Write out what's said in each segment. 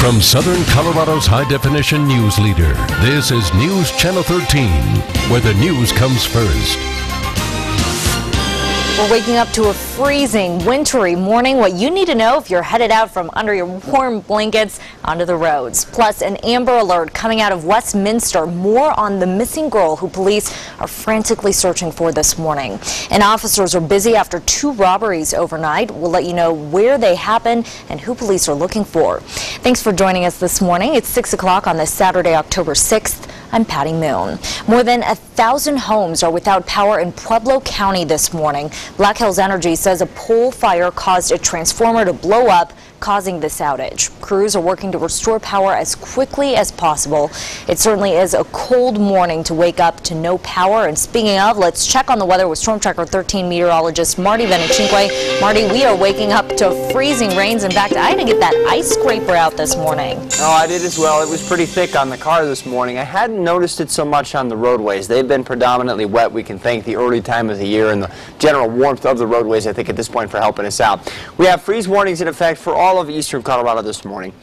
From Southern Colorado's high-definition news leader, this is News Channel 13, where the news comes first. We're waking up to a freezing, wintry morning. What you need to know if you're headed out from under your warm blankets onto the roads. Plus, an Amber Alert coming out of Westminster. More on the missing girl who police are frantically searching for this morning. And officers are busy after 2 robberies overnight. We'll let you know where they happened and who police are looking for. Thanks for joining us this morning. It's 6 o'clock on this Saturday, October 6th. I'm Patty Moon. More than 1,000 homes are without power in Pueblo County this morning. Black Hills Energy says a pole fire caused a transformer to blow up, causing this outage. Crews are working to restore power as quickly as possible. It certainly is a cold morning to wake up to no power. And speaking of, let's check on the weather with Storm Tracker 13 meteorologist Marty Venechinque. Marty, we are waking up to freezing rains. In fact, I had to get that ice scraper out this morning. Oh, I did as well. It was pretty thick on the car this morning. I hadn't noticed it so much on the roadways. They've been predominantly wet. We can thank the early time of the year and the general warmth of the roadways, I think, at this point for helping us out. We have freeze warnings in effect for all of eastern Colorado this morning.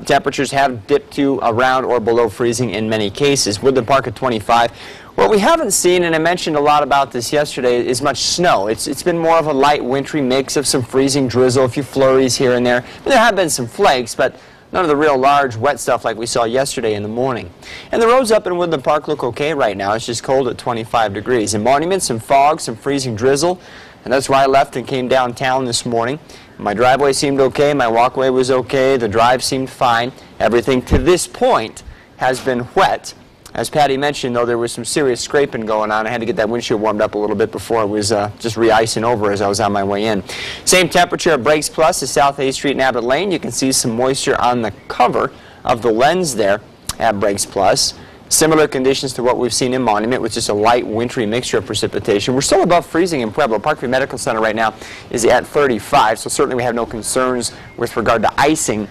Temperatures have dipped to around or below freezing in many cases. Woodland Park at 25. What we haven't seen, and I mentioned a lot about this yesterday, is much snow. It's been more of a light wintry mix of some freezing drizzle, a few flurries here and there. There have been some flakes, but none of the real large wet stuff like we saw yesterday in the morning. And the roads up in Woodland Park look okay right now. It's just cold at 25 degrees. In Monument, some fog, some freezing drizzle. And that's why I left and came downtown this morning. My driveway seemed okay, my walkway was okay, the drive seemed fine. Everything to this point has been wet. As Patty mentioned, though, there was some serious scraping going on. I had to get that windshield warmed up a little bit before it was just re-icing over as I was on my way in. Same temperature at Breaks Plus at South A Street and Abbott Lane. You can see some moisture on the cover of the lens there at Breaks Plus. Similar conditions to what we've seen in Monument, with just a light wintry mixture of precipitation. We're still above freezing in Pueblo. Parkview Medical Center right now is at 35, so certainly we have no concerns with regard to icing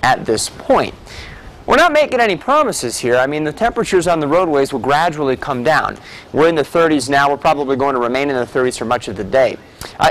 at this point. We're not making any promises here. I mean, the temperatures on the roadways will gradually come down. We're in the 30s now. We're probably going to remain in the 30s for much of the day.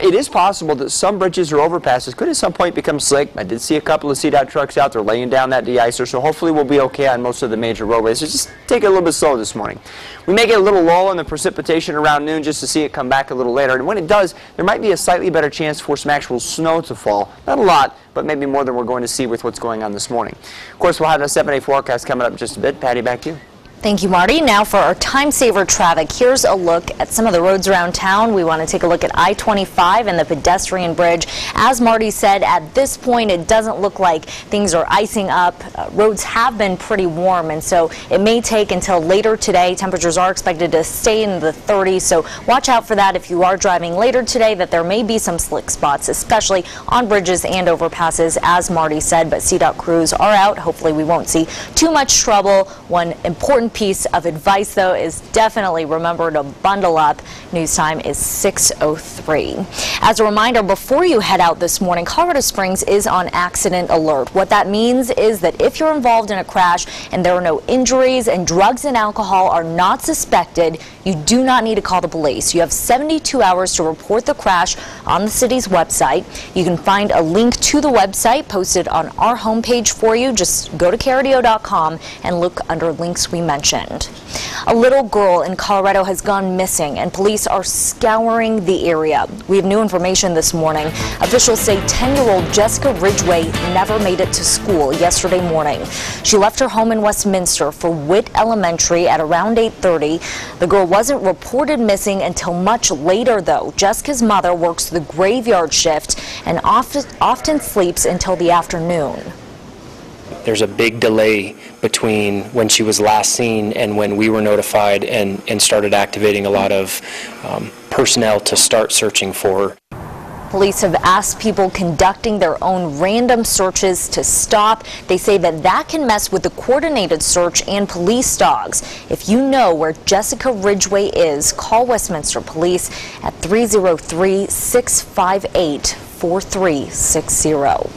It is possible that some bridges or overpasses could at some point become slick. I did see a couple of CDOT trucks out there laying down that de-icer, so hopefully we'll be okay on most of the major roadways. So just take it a little bit slow this morning. We may get a little lull in the precipitation around noon just to see it come back a little later. And when it does, there might be a slightly better chance for some actual snow to fall. Not a lot, but maybe more than we're going to see with what's going on this morning. Of course, we'll have a 7-day forecast coming up in just a bit. Patty, back to you. Thank you, Marty. Now for our time saver traffic, here's a look at some of the roads around town. We want to take a look at I-25 and the pedestrian bridge. As Marty said, at this point, it doesn't look like things are icing up. Roads have been pretty warm, and so it may take until later today. Temperatures are expected to stay in the 30s, so watch out for that if you are driving later today, that there may be some slick spots, especially on bridges and overpasses, as Marty said, but CDOT crews are out. Hopefully we won't see too much trouble. One important piece of advice, though, is definitely remember to bundle up. News time is 6:03. As a reminder, before you head out this morning, Colorado Springs is on accident alert. What that means is that if you're involved in a crash and there are no injuries and drugs and alcohol are not suspected, you do not need to call the police. You have 72 hours to report the crash on the city's website. You can find a link to the website posted on our homepage for you. Just go to KRDO.com and look under links we mentioned. A little girl in Colorado has gone missing, and police are scouring the area. We have new information this morning. Officials say 10-year-old Jessica Ridgway never made it to school yesterday morning. She left her home in Westminster for Witt Elementary at around 8:30. The girl wasn't reported missing until much later, though. Jessica's mother works the graveyard shift and often sleeps until the afternoon. There's a big delay between when she was last seen and when we were notified and started activating a lot of personnel to start searching for her. Police have asked people conducting their own random searches to stop. They say that can mess with the coordinated search and police dogs. If you know where Jessica Ridgway is, call Westminster Police at 303-658-4360.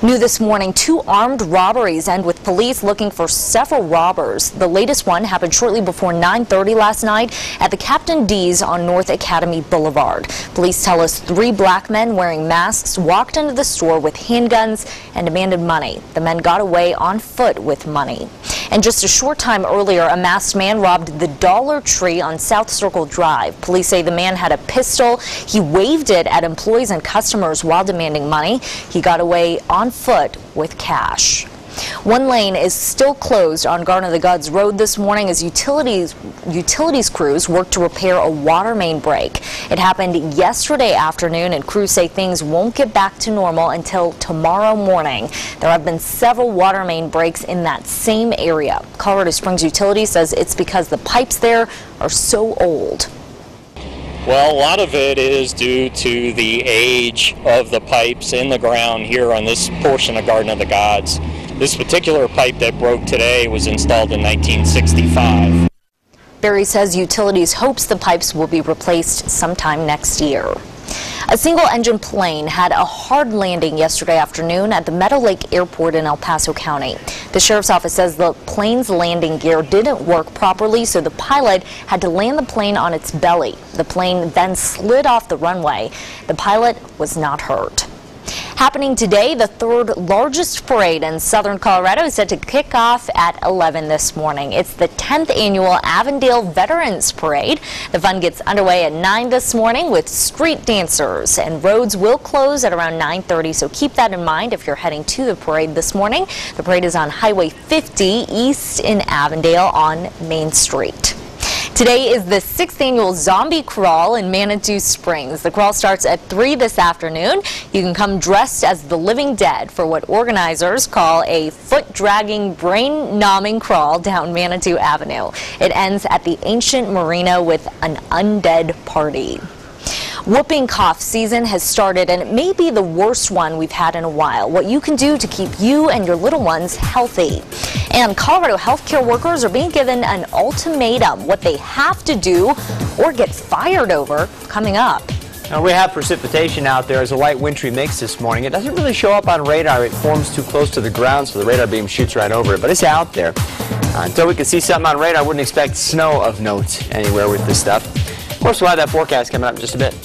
New this morning, 2 armed robberies end with police looking for several robbers. The latest one happened shortly before 9:30 last night at the Captain D's on North Academy Boulevard. Police tell us 3 black men wearing masks walked into the store with handguns and demanded money. The men got away on foot with money. And just a short time earlier, a masked man robbed the Dollar Tree on South Circle Drive. Police say the man had a pistol. He waved it at employees and customers while demanding money. He got away on foot with cash. One lane is still closed on Garden of the Gods Road this morning as utilities crews work to repair a water main break. It happened yesterday afternoon, and crews say things won't get back to normal until tomorrow morning. There have been several water main breaks in that same area. Colorado Springs Utilities says it's because the pipes there are so old. Well, a lot of it is due to the age of the pipes in the ground here on this portion of Garden of the Gods. This particular pipe that broke today was installed in 1965. Barry says utilities hopes the pipes will be replaced sometime next year. A single-engine plane had a hard landing yesterday afternoon at the Meadow Lake Airport in El Paso County. The sheriff's office says the plane's landing gear didn't work properly, so the pilot had to land the plane on its belly. The plane then slid off the runway. The pilot was not hurt. Happening today, the 3rd largest parade in southern Colorado is set to kick off at 11 this morning. It's the 10th annual Avondale Veterans Parade. The fun gets underway at 9 this morning with street dancers, and roads will close at around 9:30, so keep that in mind if you're heading to the parade this morning. The parade is on Highway 50 east in Avondale on Main Street. Today is the 6th annual Zombie Crawl in Manitou Springs. The crawl starts at 3 this afternoon. You can come dressed as the living dead for what organizers call a foot-dragging, brain-numbing crawl down Manitou Avenue. It ends at the ancient marina with an undead party. Whooping cough season has started, and it may be the worst one we've had in a while. What you can do to keep you and your little ones healthy. And Colorado healthcare workers are being given an ultimatum, what they have to do or get fired over, coming up. Now we have precipitation out there as a light wintry mix this morning. It doesn't really show up on radar. It forms too close to the ground, so the radar beam shoots right over it, but it's out there. Until we can see something on radar, I wouldn't expect snow of note anywhere with this stuff. Of course, we'll have that forecast coming up in just a bit.